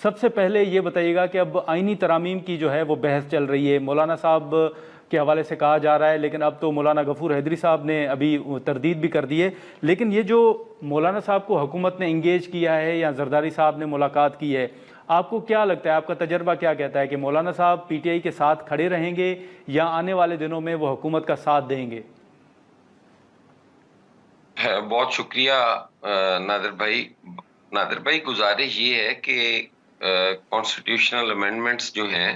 سب سے پہلے یہ بتائیے گا کہ اب آئینی ترامیم کی جو ہے وہ بحث چل رہی ہے، مولانا صاحب کے حوالے سے کہا جا رہا ہے، لیکن اب تو مولانا غفور حیدری صاحب نے ابھی تردید بھی کر دی ہے۔ لیکن یہ جو مولانا صاحب کو حکومت نے انگیج کیا ہے یا زرداری صاحب نے ملاقات کی ہے، آپ کو کیا لگتا ہے، آپ کا تجربہ کیا کہتا ہے کہ مولانا صاحب پی ٹی آئی کے ساتھ کھڑے رہیں گے یا آنے والے دنوں میں وہ حکومت کا ساتھ دیں گے؟ بہت شکریہ نادر بھائی، گزارش یہ ہے کہ کانسٹیٹیوشنل امینڈمنٹس جو ہیں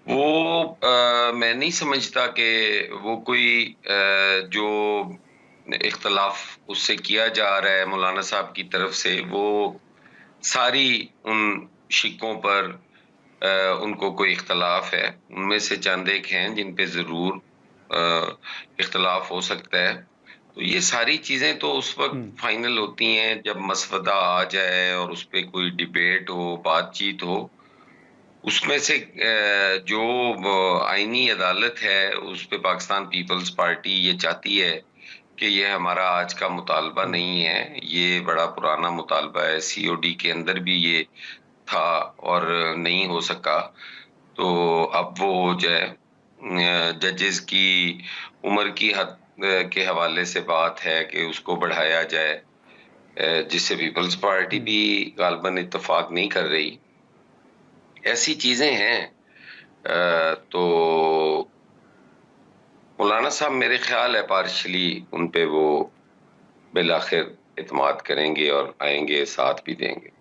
وہ میں نہیں سمجھتا کہ وہ کوئی جو اختلاف اس سے کیا جا رہا ہے مولانا صاحب کی طرف سے، وہ ساری ان شکوں پر ان کو کوئی اختلاف ہے۔ ان میں سے چند ایک ہیں جن پہ ضرور اختلاف ہو سکتا ہے۔ تو یہ ساری چیزیں تو اس وقت فائنل ہوتی ہیں جب مسودہ آ جائے اور اس پہ کوئی ڈیبیٹ ہو، بات چیت ہو۔ اس میں سے جو آئینی عدالت ہے اس پہ پاکستان پیپلز پارٹی یہ چاہتی ہے کہ یہ ہمارا آج کا مطالبہ نہیں ہے، یہ بڑا پرانا مطالبہ ہے، سی او ڈی کے اندر بھی یہ تھا اور نہیں ہو سکا۔ تو اب وہ جو ہے ججز کی عمر کی حد کے حوالے سے بات ہے کہ اس کو بڑھایا جائے، جس سے پیپلز پارٹی بھی غالباً اتفاق نہیں کر رہی۔ ایسی چیزیں ہیں۔ تو مولانا صاحب میرے خیال ہے پارشلی ان پہ وہ بالآخر اعتماد کریں گے اور آئیں گے، ساتھ بھی دیں گے۔